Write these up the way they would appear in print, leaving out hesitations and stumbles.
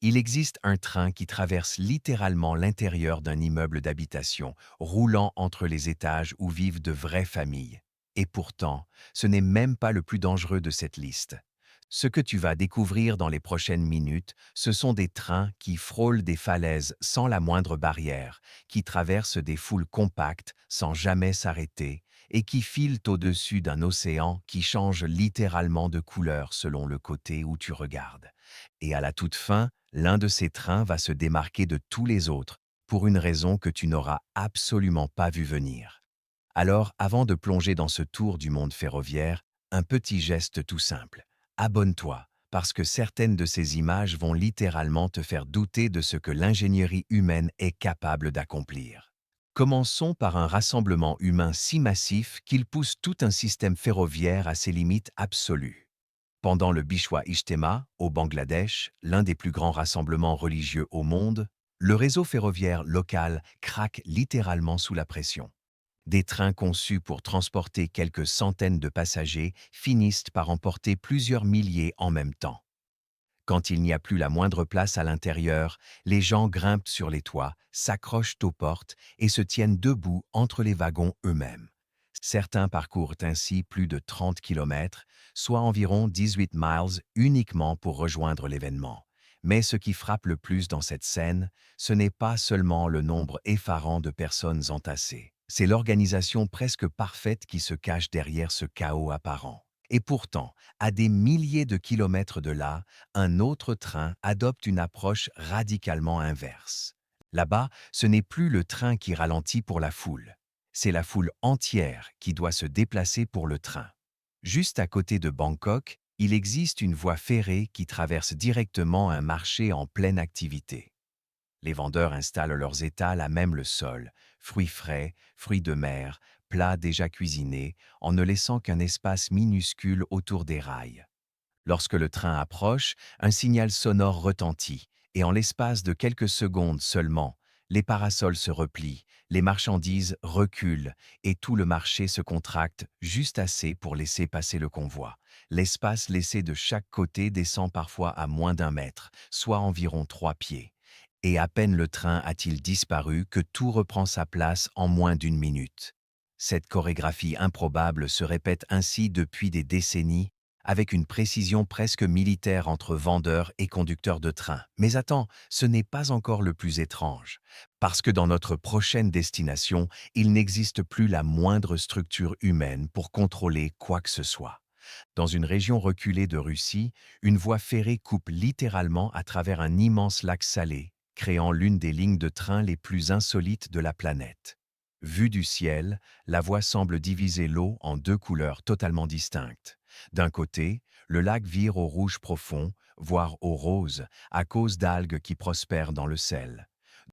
Il existe un train qui traverse littéralement l'intérieur d'un immeuble d'habitation, roulant entre les étages où vivent de vraies familles. Et pourtant, ce n'est même pas le plus dangereux de cette liste. Ce que tu vas découvrir dans les prochaines minutes, ce sont des trains qui frôlent des falaises sans la moindre barrière, qui traversent des foules compactes sans jamais s'arrêter, et qui filent au-dessus d'un océan qui change littéralement de couleur selon le côté où tu regardes. Et à la toute fin, l'un de ces trains va se démarquer de tous les autres, pour une raison que tu n'auras absolument pas vue venir. Alors, avant de plonger dans ce tour du monde ferroviaire, un petit geste tout simple. Abonne-toi, parce que certaines de ces images vont littéralement te faire douter de ce que l'ingénierie humaine est capable d'accomplir. Commençons par un rassemblement humain si massif qu'il pousse tout un système ferroviaire à ses limites absolues. Pendant le Bishwa Ijtema, au Bangladesh, l'un des plus grands rassemblements religieux au monde, le réseau ferroviaire local craque littéralement sous la pression. Des trains conçus pour transporter quelques centaines de passagers finissent par emporter plusieurs milliers en même temps. Quand il n'y a plus la moindre place à l'intérieur, les gens grimpent sur les toits, s'accrochent aux portes et se tiennent debout entre les wagons eux-mêmes. Certains parcourent ainsi plus de 30 kilomètres, soit environ 18 miles uniquement pour rejoindre l'événement. Mais ce qui frappe le plus dans cette scène, ce n'est pas seulement le nombre effarant de personnes entassées. C'est l'organisation presque parfaite qui se cache derrière ce chaos apparent. Et pourtant, à des milliers de kilomètres de là, un autre train adopte une approche radicalement inverse. Là-bas, ce n'est plus le train qui ralentit pour la foule. C'est la foule entière qui doit se déplacer pour le train. Juste à côté de Bangkok, il existe une voie ferrée qui traverse directement un marché en pleine activité. Les vendeurs installent leurs étals à même le sol, fruits frais, fruits de mer, plats déjà cuisinés, en ne laissant qu'un espace minuscule autour des rails. Lorsque le train approche, un signal sonore retentit, et en l'espace de quelques secondes seulement, les parasols se replient, les marchandises reculent, et tout le marché se contracte juste assez pour laisser passer le convoi. L'espace laissé de chaque côté descend parfois à moins d'1 mètre, soit environ 3 pieds. Et à peine le train a-t-il disparu que tout reprend sa place en moins d'une minute. Cette chorégraphie improbable se répète ainsi depuis des décennies, avec une précision presque militaire entre vendeurs et conducteurs de train. Mais attends, ce n'est pas encore le plus étrange, parce que dans notre prochaine destination, il n'existe plus la moindre structure humaine pour contrôler quoi que ce soit. Dans une région reculée de Russie, une voie ferrée coupe littéralement à travers un immense lac salé, créant l'une des lignes de train les plus insolites de la planète. Vue du ciel, la voie semble diviser l'eau en deux couleurs totalement distinctes. D'un côté, le lac vire au rouge profond, voire au rose, à cause d'algues qui prospèrent dans le sel.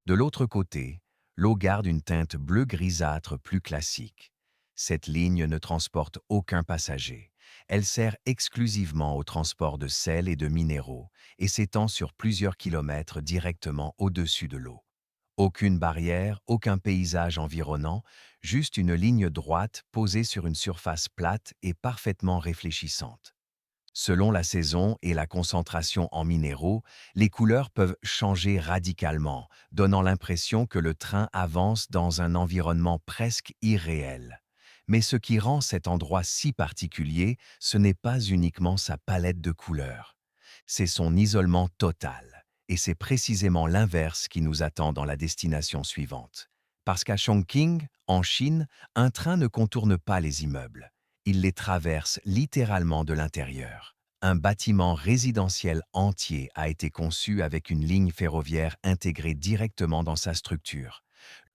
De l'autre côté, l'eau garde une teinte bleu grisâtre plus classique. Cette ligne ne transporte aucun passager. Elle sert exclusivement au transport de sel et de minéraux et s'étend sur plusieurs kilomètres directement au-dessus de l'eau. Aucune barrière, aucun paysage environnant, juste une ligne droite posée sur une surface plate et parfaitement réfléchissante. Selon la saison et la concentration en minéraux, les couleurs peuvent changer radicalement, donnant l'impression que le train avance dans un environnement presque irréel. Mais ce qui rend cet endroit si particulier, ce n'est pas uniquement sa palette de couleurs. C'est son isolement total. Et c'est précisément l'inverse qui nous attend dans la destination suivante. Parce qu'à Chongqing, en Chine, un train ne contourne pas les immeubles. Il les traverse littéralement de l'intérieur. Un bâtiment résidentiel entier a été conçu avec une ligne ferroviaire intégrée directement dans sa structure.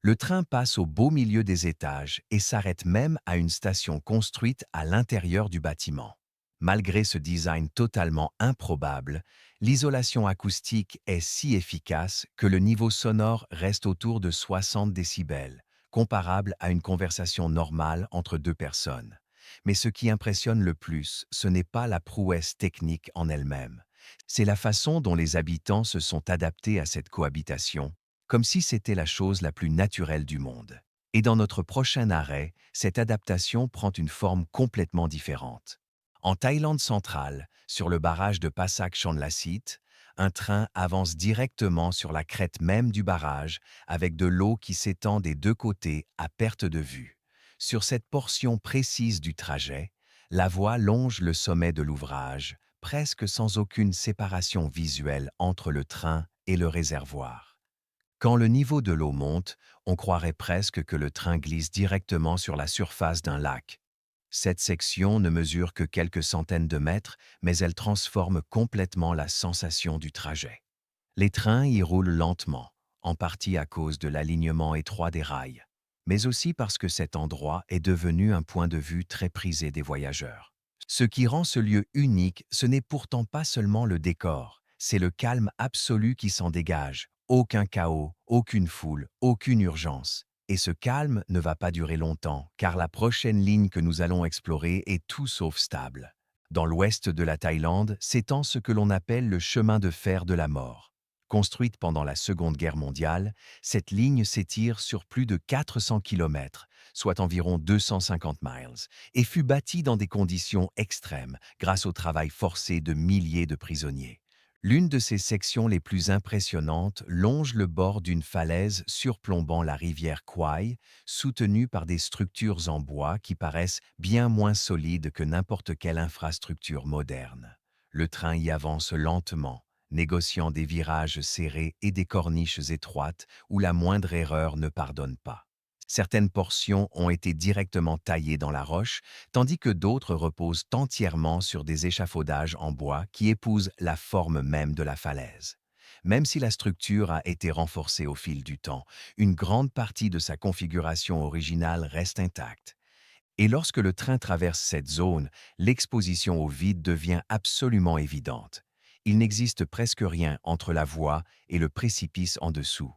Le train passe au beau milieu des étages et s'arrête même à une station construite à l'intérieur du bâtiment. Malgré ce design totalement improbable, l'isolation acoustique est si efficace que le niveau sonore reste autour de 60 décibels, comparable à une conversation normale entre deux personnes. Mais ce qui impressionne le plus, ce n'est pas la prouesse technique en elle-même. C'est la façon dont les habitants se sont adaptés à cette cohabitation, comme si c'était la chose la plus naturelle du monde. Et dans notre prochain arrêt, cette adaptation prend une forme complètement différente. En Thaïlande centrale, sur le barrage de Passak Chonlasit, un train avance directement sur la crête même du barrage, avec de l'eau qui s'étend des deux côtés à perte de vue. Sur cette portion précise du trajet, la voie longe le sommet de l'ouvrage, presque sans aucune séparation visuelle entre le train et le réservoir. Quand le niveau de l'eau monte, on croirait presque que le train glisse directement sur la surface d'un lac. Cette section ne mesure que quelques centaines de mètres, mais elle transforme complètement la sensation du trajet. Les trains y roulent lentement, en partie à cause de l'alignement étroit des rails, mais aussi parce que cet endroit est devenu un point de vue très prisé des voyageurs. Ce qui rend ce lieu unique, ce n'est pourtant pas seulement le décor, c'est le calme absolu qui s'en dégage. Aucun chaos, aucune foule, aucune urgence. Et ce calme ne va pas durer longtemps, car la prochaine ligne que nous allons explorer est tout sauf stable. Dans l'ouest de la Thaïlande s'étend ce que l'on appelle le chemin de fer de la mort. Construite pendant la Seconde Guerre mondiale, cette ligne s'étire sur plus de 400 km, soit environ 250 miles, et fut bâtie dans des conditions extrêmes grâce au travail forcé de milliers de prisonniers. L'une de ces sections les plus impressionnantes longe le bord d'une falaise surplombant la rivière Kwai, soutenue par des structures en bois qui paraissent bien moins solides que n'importe quelle infrastructure moderne. Le train y avance lentement, négociant des virages serrés et des corniches étroites où la moindre erreur ne pardonne pas. Certaines portions ont été directement taillées dans la roche, tandis que d'autres reposent entièrement sur des échafaudages en bois qui épousent la forme même de la falaise. Même si la structure a été renforcée au fil du temps, une grande partie de sa configuration originale reste intacte. Et lorsque le train traverse cette zone, l'exposition au vide devient absolument évidente. Il n'existe presque rien entre la voie et le précipice en dessous.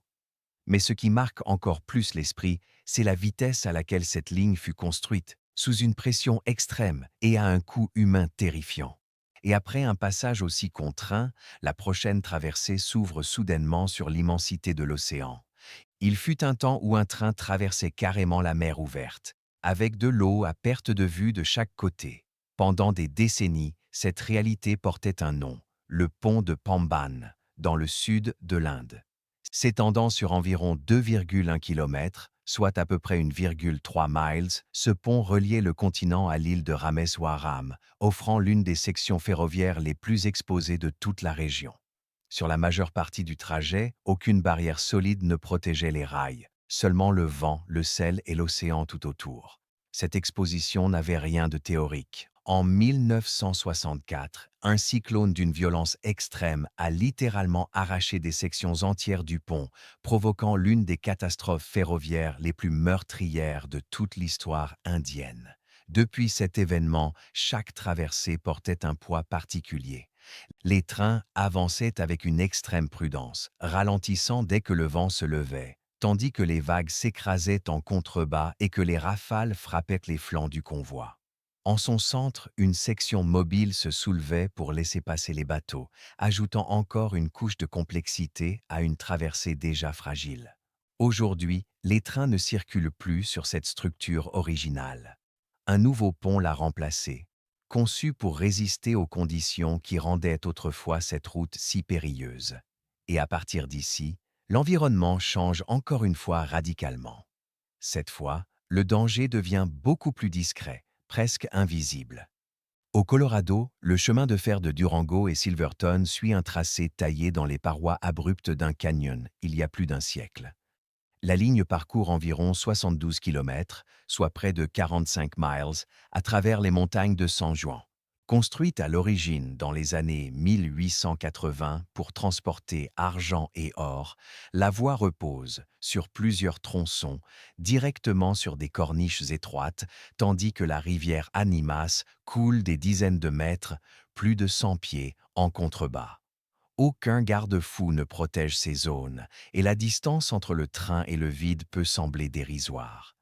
Mais ce qui marque encore plus l'esprit, c'est la vitesse à laquelle cette ligne fut construite, sous une pression extrême et à un coût humain terrifiant. Et après un passage aussi contraint, la prochaine traversée s'ouvre soudainement sur l'immensité de l'océan. Il fut un temps où un train traversait carrément la mer ouverte, avec de l'eau à perte de vue de chaque côté. Pendant des décennies, cette réalité portait un nom, le pont de Pamban, dans le sud de l'Inde. S'étendant sur environ 2,1 km, soit à peu près 1,3 miles, ce pont reliait le continent à l'île de Rameswaram, offrant l'une des sections ferroviaires les plus exposées de toute la région. Sur la majeure partie du trajet, aucune barrière solide ne protégeait les rails, seulement le vent, le sel et l'océan tout autour. Cette exposition n'avait rien de théorique. En 1964, un cyclone d'une violence extrême a littéralement arraché des sections entières du pont, provoquant l'une des catastrophes ferroviaires les plus meurtrières de toute l'histoire indienne. Depuis cet événement, chaque traversée portait un poids particulier. Les trains avançaient avec une extrême prudence, ralentissant dès que le vent se levait, tandis que les vagues s'écrasaient en contrebas et que les rafales frappaient les flancs du convoi. En son centre, une section mobile se soulevait pour laisser passer les bateaux, ajoutant encore une couche de complexité à une traversée déjà fragile. Aujourd'hui, les trains ne circulent plus sur cette structure originale. Un nouveau pont l'a remplacé, conçu pour résister aux conditions qui rendaient autrefois cette route si périlleuse. Et à partir d'ici, l'environnement change encore une fois radicalement. Cette fois, le danger devient beaucoup plus discret, presque invisible. Au Colorado, le chemin de fer de Durango et Silverton suit un tracé taillé dans les parois abruptes d'un canyon il y a plus d'un siècle. La ligne parcourt environ 72 km, soit près de 45 miles, à travers les montagnes de San Juan. Construite à l'origine dans les années 1880 pour transporter argent et or, la voie repose sur plusieurs tronçons, directement sur des corniches étroites, tandis que la rivière Animas coule des dizaines de mètres, plus de 100 pieds, en contrebas. Aucun garde-fou ne protège ces zones, et la distance entre le train et le vide peut sembler dérisoire.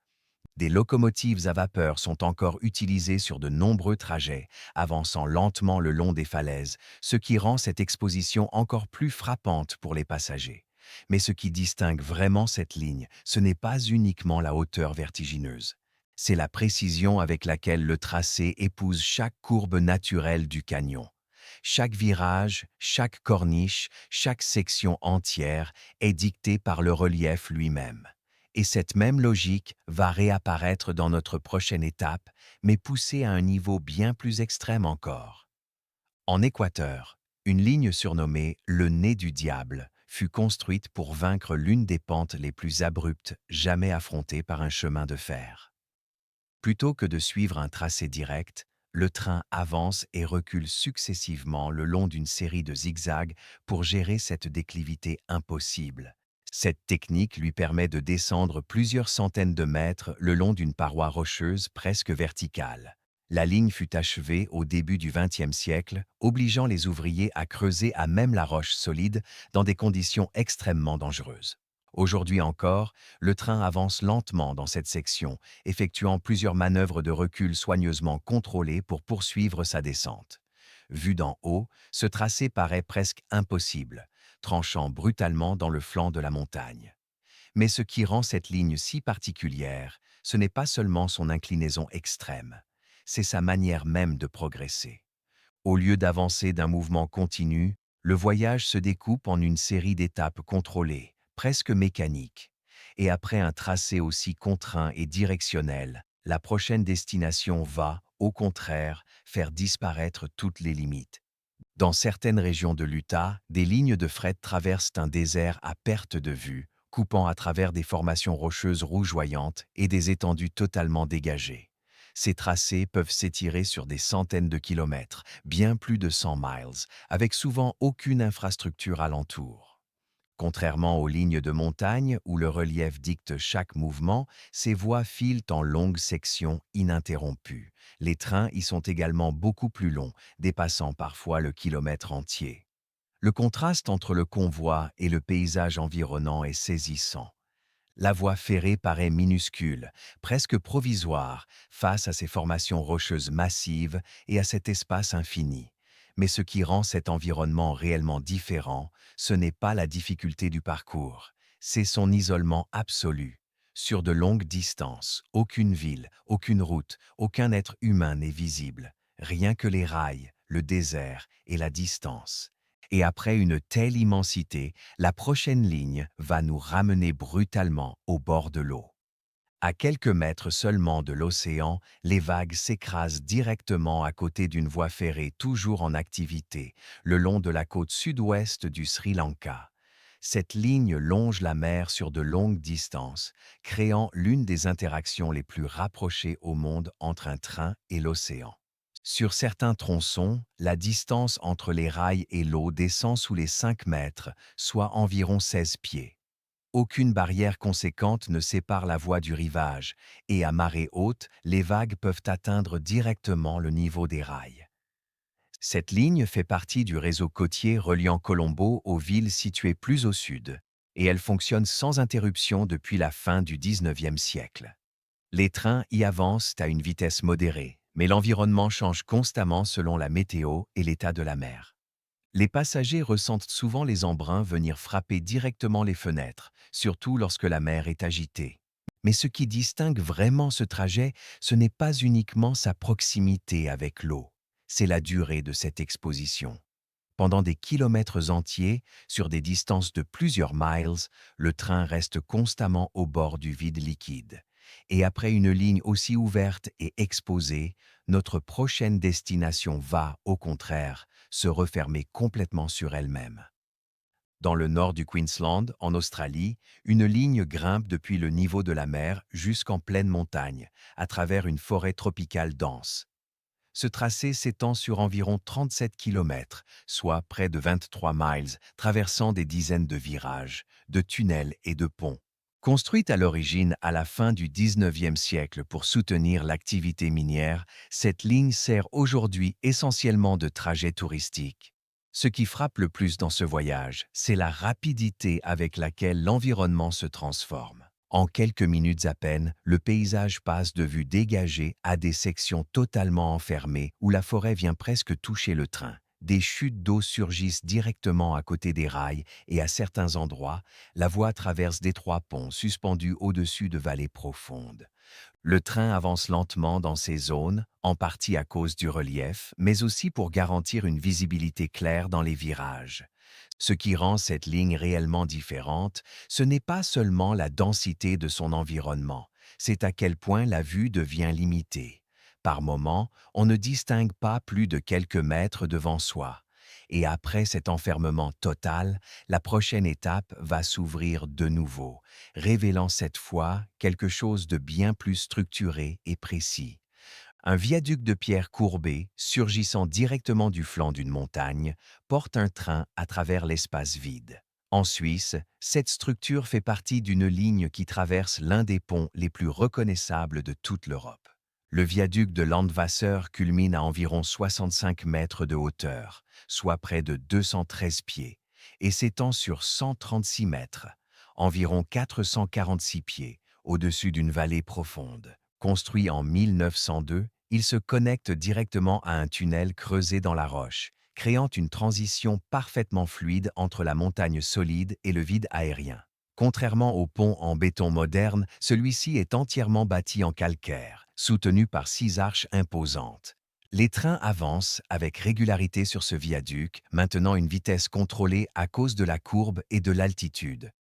Des locomotives à vapeur sont encore utilisées sur de nombreux trajets, avançant lentement le long des falaises, ce qui rend cette exposition encore plus frappante pour les passagers. Mais ce qui distingue vraiment cette ligne, ce n'est pas uniquement la hauteur vertigineuse. C'est la précision avec laquelle le tracé épouse chaque courbe naturelle du canyon. Chaque virage, chaque corniche, chaque section entière est dictée par le relief lui-même. Et cette même logique va réapparaître dans notre prochaine étape, mais poussée à un niveau bien plus extrême encore. En Équateur, une ligne surnommée le nez du diable fut construite pour vaincre l'une des pentes les plus abruptes jamais affrontées par un chemin de fer. Plutôt que de suivre un tracé direct, le train avance et recule successivement le long d'une série de zigzags pour gérer cette déclivité impossible. Cette technique lui permet de descendre plusieurs centaines de mètres le long d'une paroi rocheuse presque verticale. La ligne fut achevée au début du XXe siècle, obligeant les ouvriers à creuser à même la roche solide dans des conditions extrêmement dangereuses. Aujourd'hui encore, le train avance lentement dans cette section, effectuant plusieurs manœuvres de recul soigneusement contrôlées pour poursuivre sa descente. Vu d'en haut, ce tracé paraît presque impossible, tranchant brutalement dans le flanc de la montagne. Mais ce qui rend cette ligne si particulière, ce n'est pas seulement son inclinaison extrême, c'est sa manière même de progresser. Au lieu d'avancer d'un mouvement continu, le voyage se découpe en une série d'étapes contrôlées, presque mécaniques. Et après un tracé aussi contraint et directionnel, la prochaine destination va, au contraire, faire disparaître toutes les limites. Dans certaines régions de l'Utah, des lignes de fret traversent un désert à perte de vue, coupant à travers des formations rocheuses rougeoyantes et des étendues totalement dégagées. Ces tracés peuvent s'étirer sur des centaines de kilomètres, bien plus de 100 miles, avec souvent aucune infrastructure alentour. Contrairement aux lignes de montagne où le relief dicte chaque mouvement, ces voies filent en longues sections ininterrompues. Les trains y sont également beaucoup plus longs, dépassant parfois le kilomètre entier. Le contraste entre le convoi et le paysage environnant est saisissant. La voie ferrée paraît minuscule, presque provisoire, face à ces formations rocheuses massives et à cet espace infini. Mais ce qui rend cet environnement réellement différent, ce n'est pas la difficulté du parcours, c'est son isolement absolu. Sur de longues distances, aucune ville, aucune route, aucun être humain n'est visible, rien que les rails, le désert et la distance. Et après une telle immensité, la prochaine ligne va nous ramener brutalement au bord de l'eau. À quelques mètres seulement de l'océan, les vagues s'écrasent directement à côté d'une voie ferrée toujours en activité, le long de la côte sud-ouest du Sri Lanka. Cette ligne longe la mer sur de longues distances, créant l'une des interactions les plus rapprochées au monde entre un train et l'océan. Sur certains tronçons, la distance entre les rails et l'eau descend sous les 5 mètres, soit environ 16 pieds. Aucune barrière conséquente ne sépare la voie du rivage, et à marée haute, les vagues peuvent atteindre directement le niveau des rails. Cette ligne fait partie du réseau côtier reliant Colombo aux villes situées plus au sud, et elle fonctionne sans interruption depuis la fin du XIXe siècle. Les trains y avancent à une vitesse modérée, mais l'environnement change constamment selon la météo et l'état de la mer. Les passagers ressentent souvent les embruns venir frapper directement les fenêtres, surtout lorsque la mer est agitée. Mais ce qui distingue vraiment ce trajet, ce n'est pas uniquement sa proximité avec l'eau, c'est la durée de cette exposition. Pendant des kilomètres entiers, sur des distances de plusieurs miles, le train reste constamment au bord du vide liquide. Et après une ligne aussi ouverte et exposée, notre prochaine destination va, au contraire, se refermer complètement sur elle-même. Dans le nord du Queensland, en Australie, une ligne grimpe depuis le niveau de la mer jusqu'en pleine montagne, à travers une forêt tropicale dense. Ce tracé s'étend sur environ 37 km, soit près de 23 miles, traversant des dizaines de virages, de tunnels et de ponts. Construite à l'origine à la fin du XIXe siècle pour soutenir l'activité minière, cette ligne sert aujourd'hui essentiellement de trajet touristique. Ce qui frappe le plus dans ce voyage, c'est la rapidité avec laquelle l'environnement se transforme. En quelques minutes à peine, le paysage passe de vues dégagées à des sections totalement enfermées où la forêt vient presque toucher le train. Des chutes d'eau surgissent directement à côté des rails et à certains endroits, la voie traverse d'étroits ponts suspendus au-dessus de vallées profondes. Le train avance lentement dans ces zones, en partie à cause du relief, mais aussi pour garantir une visibilité claire dans les virages. Ce qui rend cette ligne réellement différente, ce n'est pas seulement la densité de son environnement, c'est à quel point la vue devient limitée. Par moments, on ne distingue pas plus de quelques mètres devant soi. Et après cet enfermement total, la prochaine étape va s'ouvrir de nouveau, révélant cette fois quelque chose de bien plus structuré et précis. Un viaduc de pierre courbée, surgissant directement du flanc d'une montagne, porte un train à travers l'espace vide. En Suisse, cette structure fait partie d'une ligne qui traverse l'un des ponts les plus reconnaissables de toute l'Europe. Le viaduc de Landwasser culmine à environ 65 mètres de hauteur, soit près de 213 pieds, et s'étend sur 136 mètres, environ 446 pieds, au-dessus d'une vallée profonde. Construit en 1902, il se connecte directement à un tunnel creusé dans la roche, créant une transition parfaitement fluide entre la montagne solide et le vide aérien. Contrairement au pont en béton moderne, celui-ci est entièrement bâti en calcaire, soutenu par 6 arches imposantes. Les trains avancent avec régularité sur ce viaduc, maintenant une vitesse contrôlée à cause de la courbe et de l'altitude.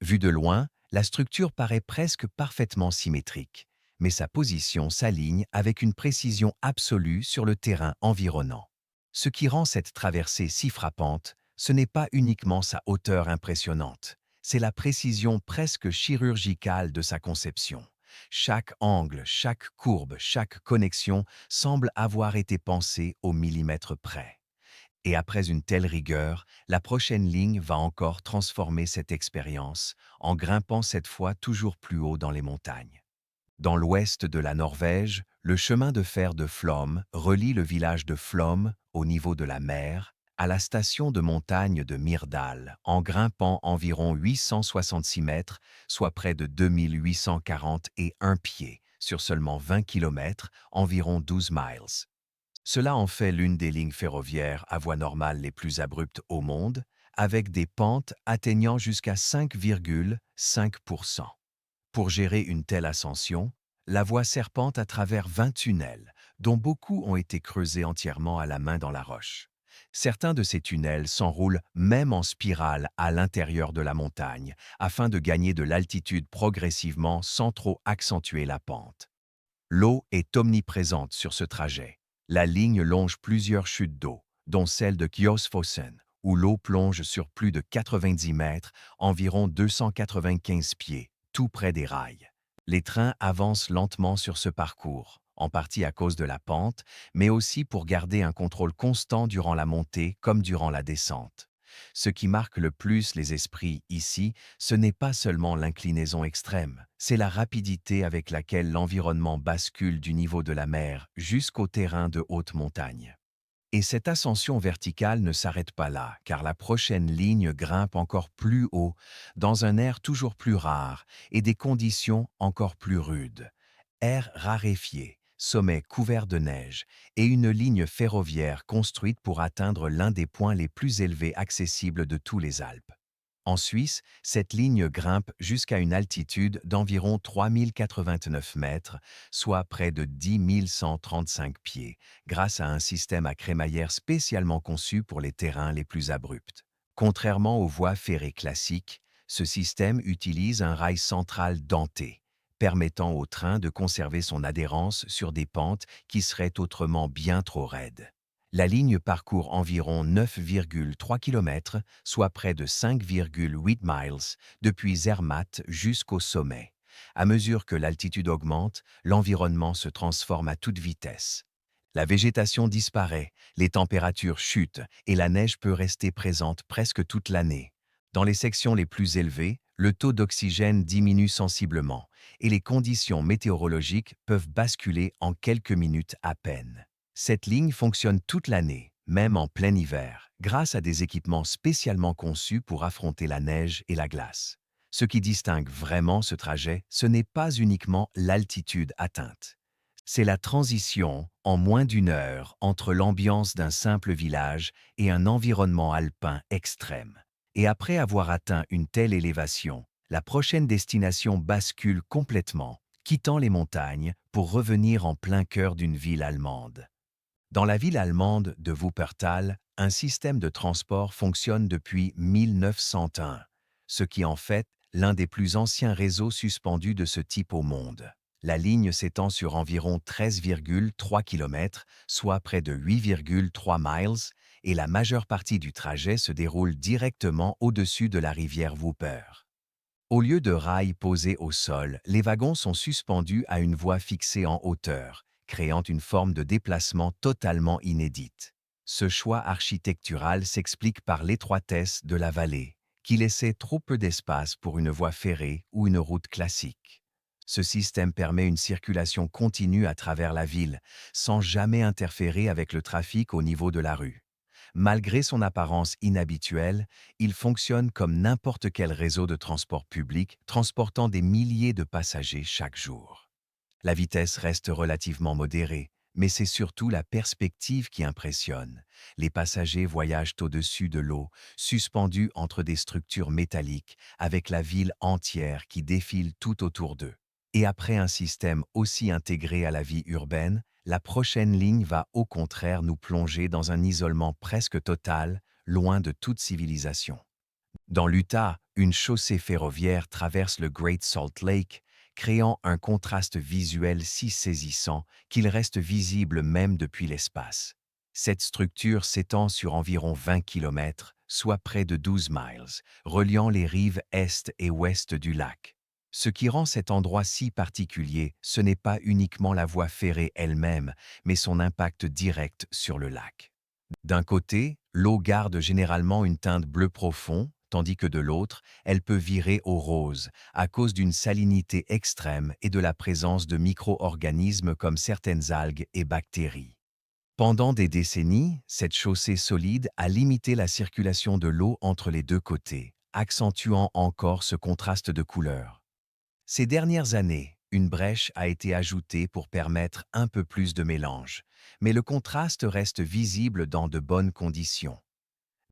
Vu de loin, la structure paraît presque parfaitement symétrique, mais sa position s'aligne avec une précision absolue sur le terrain environnant. Ce qui rend cette traversée si frappante, ce n'est pas uniquement sa hauteur impressionnante, c'est la précision presque chirurgicale de sa conception. Chaque angle, chaque courbe, chaque connexion semble avoir été pensée au millimètre près. Et après une telle rigueur, la prochaine ligne va encore transformer cette expérience, en grimpant cette fois toujours plus haut dans les montagnes. Dans l'ouest de la Norvège, le chemin de fer de Flåm relie le village de Flåm, au niveau de la mer, à la station de montagne de Myrdal, en grimpant environ 866 mètres, soit près de 2841 pieds, sur seulement 20 km, environ 12 miles. Cela en fait l'une des lignes ferroviaires à voie normale les plus abruptes au monde, avec des pentes atteignant jusqu'à 5,5%. Pour gérer une telle ascension, la voie serpente à travers 20 tunnels, dont beaucoup ont été creusés entièrement à la main dans la roche. Certains de ces tunnels s'enroulent même en spirale à l'intérieur de la montagne, afin de gagner de l'altitude progressivement sans trop accentuer la pente. L'eau est omniprésente sur ce trajet. La ligne longe plusieurs chutes d'eau, dont celle de Kjosfossen, où l'eau plonge sur plus de 90 mètres, environ 295 pieds, tout près des rails. Les trains avancent lentement sur ce parcours, en partie à cause de la pente, mais aussi pour garder un contrôle constant durant la montée comme durant la descente. Ce qui marque le plus les esprits ici, ce n'est pas seulement l'inclinaison extrême, c'est la rapidité avec laquelle l'environnement bascule du niveau de la mer jusqu'au terrain de haute montagne. Et cette ascension verticale ne s'arrête pas là, car la prochaine ligne grimpe encore plus haut, dans un air toujours plus rare et des conditions encore plus rudes. Air raréfié, sommet couvert de neige et une ligne ferroviaire construite pour atteindre l'un des points les plus élevés accessibles de tous les Alpes. En Suisse, cette ligne grimpe jusqu'à une altitude d'environ 3089 mètres, soit près de 10 135 pieds, grâce à un système à crémaillère spécialement conçu pour les terrains les plus abrupts. Contrairement aux voies ferrées classiques, ce système utilise un rail central denté, permettant au train de conserver son adhérence sur des pentes qui seraient autrement bien trop raides. La ligne parcourt environ 9,3 km, soit près de 5,8 miles, depuis Zermatt jusqu'au sommet. À mesure que l'altitude augmente, l'environnement se transforme à toute vitesse. La végétation disparaît, les températures chutent et la neige peut rester présente presque toute l'année. Dans les sections les plus élevées, le taux d'oxygène diminue sensiblement et les conditions météorologiques peuvent basculer en quelques minutes à peine. Cette ligne fonctionne toute l'année, même en plein hiver, grâce à des équipements spécialement conçus pour affronter la neige et la glace. Ce qui distingue vraiment ce trajet, ce n'est pas uniquement l'altitude atteinte. C'est la transition, en moins d'une heure, entre l'ambiance d'un simple village et un environnement alpin extrême. Et après avoir atteint une telle élévation, la prochaine destination bascule complètement, quittant les montagnes pour revenir en plein cœur d'une ville allemande. Dans la ville allemande de Wuppertal, un système de transport fonctionne depuis 1901, ce qui en fait l'un des plus anciens réseaux suspendus de ce type au monde. La ligne s'étend sur environ 13,3 km, soit près de 8,3 miles, et la majeure partie du trajet se déroule directement au-dessus de la rivière Wupper. Au lieu de rails posés au sol, les wagons sont suspendus à une voie fixée en hauteur, créant une forme de déplacement totalement inédite. Ce choix architectural s'explique par l'étroitesse de la vallée, qui laissait trop peu d'espace pour une voie ferrée ou une route classique. Ce système permet une circulation continue à travers la ville, sans jamais interférer avec le trafic au niveau de la rue. Malgré son apparence inhabituelle, il fonctionne comme n'importe quel réseau de transport public, transportant des milliers de passagers chaque jour. La vitesse reste relativement modérée, mais c'est surtout la perspective qui impressionne. Les passagers voyagent au-dessus de l'eau, suspendus entre des structures métalliques, avec la ville entière qui défile tout autour d'eux. Et après un système aussi intégré à la vie urbaine, la prochaine ligne va au contraire nous plonger dans un isolement presque total, loin de toute civilisation. Dans l'Utah, une chaussée ferroviaire traverse le Great Salt Lake, créant un contraste visuel si saisissant qu'il reste visible même depuis l'espace. Cette structure s'étend sur environ 20 km, soit près de 12 miles, reliant les rives est et ouest du lac. Ce qui rend cet endroit si particulier, ce n'est pas uniquement la voie ferrée elle-même, mais son impact direct sur le lac. D'un côté, l'eau garde généralement une teinte bleu profond, tandis que de l'autre, elle peut virer au rose, à cause d'une salinité extrême et de la présence de micro-organismes comme certaines algues et bactéries. Pendant des décennies, cette chaussée solide a limité la circulation de l'eau entre les deux côtés, accentuant encore ce contraste de couleurs. Ces dernières années, une brèche a été ajoutée pour permettre un peu plus de mélange, mais le contraste reste visible dans de bonnes conditions.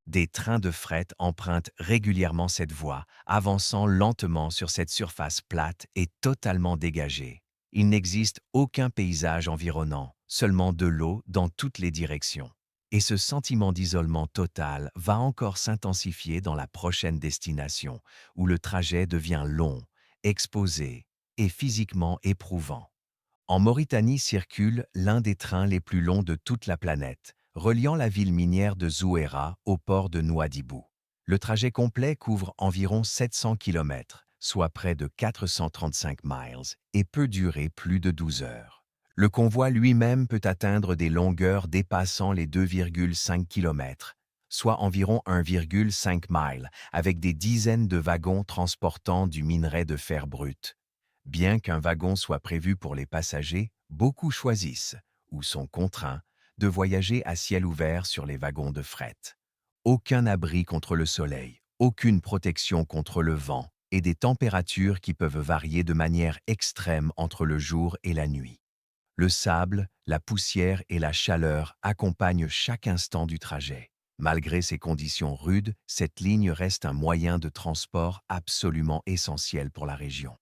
Des trains de fret empruntent régulièrement cette voie, avançant lentement sur cette surface plate et totalement dégagée. Il n'existe aucun paysage environnant, seulement de l'eau dans toutes les directions. Et ce sentiment d'isolement total va encore s'intensifier dans la prochaine destination, où le trajet devient long, exposé et physiquement éprouvant. En Mauritanie circule l'un des trains les plus longs de toute la planète, reliant la ville minière de Zouéra au port de Nouadhibou. Le trajet complet couvre environ 700 km, soit près de 435 miles, et peut durer plus de 12 heures. Le convoi lui-même peut atteindre des longueurs dépassant les 2,5 km, soit environ 1,5 miles, avec des dizaines de wagons transportant du minerai de fer brut. Bien qu'un wagon soit prévu pour les passagers, beaucoup choisissent, ou sont contraints, de voyager à ciel ouvert sur les wagons de fret. Aucun abri contre le soleil, aucune protection contre le vent, et des températures qui peuvent varier de manière extrême entre le jour et la nuit. Le sable, la poussière et la chaleur accompagnent chaque instant du trajet. Malgré ces conditions rudes, cette ligne reste un moyen de transport absolument essentiel pour la région.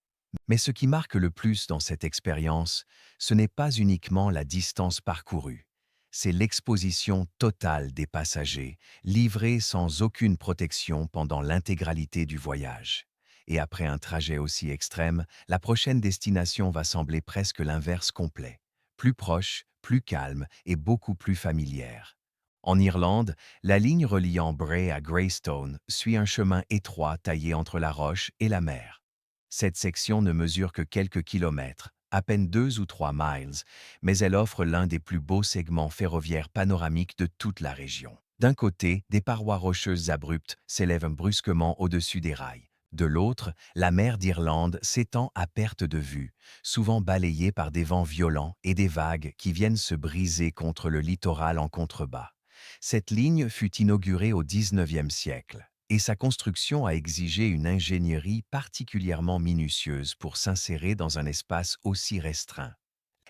Mais ce qui marque le plus dans cette expérience, ce n'est pas uniquement la distance parcourue, c'est l'exposition totale des passagers, livrés sans aucune protection pendant l'intégralité du voyage. Et après un trajet aussi extrême, la prochaine destination va sembler presque l'inverse complet. Plus proche, plus calme et beaucoup plus familière. En Irlande, la ligne reliant Bray à Greystone suit un chemin étroit taillé entre la roche et la mer. Cette section ne mesure que quelques kilomètres, à peine 2 ou 3 miles, mais elle offre l'un des plus beaux segments ferroviaires panoramiques de toute la région. D'un côté, des parois rocheuses abruptes s'élèvent brusquement au-dessus des rails. De l'autre, la mer d'Irlande s'étend à perte de vue, souvent balayée par des vents violents et des vagues qui viennent se briser contre le littoral en contrebas. Cette ligne fut inaugurée au XIXe siècle, et sa construction a exigé une ingénierie particulièrement minutieuse pour s'insérer dans un espace aussi restreint.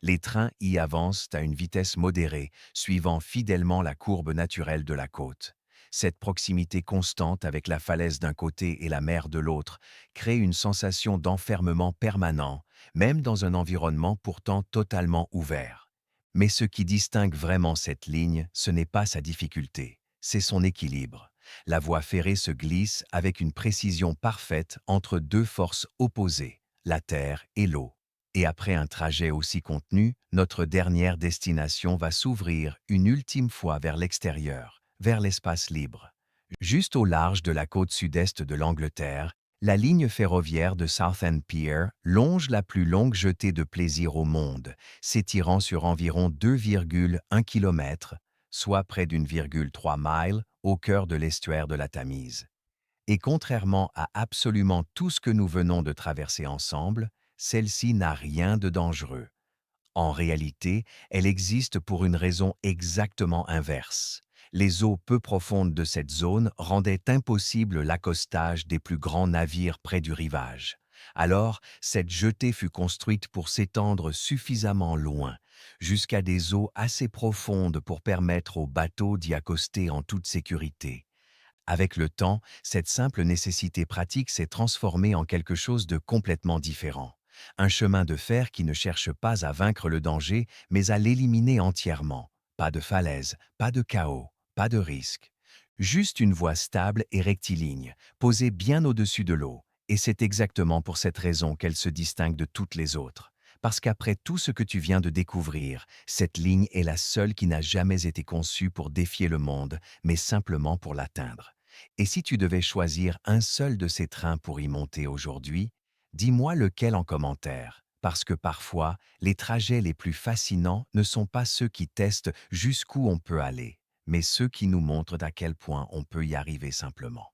Les trains y avancent à une vitesse modérée, suivant fidèlement la courbe naturelle de la côte. Cette proximité constante avec la falaise d'un côté et la mer de l'autre crée une sensation d'enfermement permanent, même dans un environnement pourtant totalement ouvert. Mais ce qui distingue vraiment cette ligne, ce n'est pas sa difficulté, c'est son équilibre. La voie ferrée se glisse avec une précision parfaite entre deux forces opposées, la terre et l'eau. Et après un trajet aussi contenu, notre dernière destination va s'ouvrir une ultime fois vers l'extérieur, vers l'espace libre. Juste au large de la côte sud-est de l'Angleterre, la ligne ferroviaire de Southend Pier longe la plus longue jetée de plaisir au monde, s'étirant sur environ 2,1 km, soit près d'1,3 mile, au cœur de l'estuaire de la Tamise. Et contrairement à absolument tout ce que nous venons de traverser ensemble, celle-ci n'a rien de dangereux. En réalité, elle existe pour une raison exactement inverse. Les eaux peu profondes de cette zone rendaient impossible l'accostage des plus grands navires près du rivage. Alors, cette jetée fut construite pour s'étendre suffisamment loin, jusqu'à des eaux assez profondes pour permettre aux bateaux d'y accoster en toute sécurité. Avec le temps, cette simple nécessité pratique s'est transformée en quelque chose de complètement différent. Un chemin de fer qui ne cherche pas à vaincre le danger, mais à l'éliminer entièrement. Pas de falaise, pas de chaos, pas de risque. Juste une voie stable et rectiligne, posée bien au-dessus de l'eau. Et c'est exactement pour cette raison qu'elle se distingue de toutes les autres. Parce qu'après tout ce que tu viens de découvrir, cette ligne est la seule qui n'a jamais été conçue pour défier le monde, mais simplement pour l'atteindre. Et si tu devais choisir un seul de ces trains pour y monter aujourd'hui, dis-moi lequel en commentaire, parce que parfois, les trajets les plus fascinants ne sont pas ceux qui testent jusqu'où on peut aller, mais ceux qui nous montrent à quel point on peut y arriver simplement.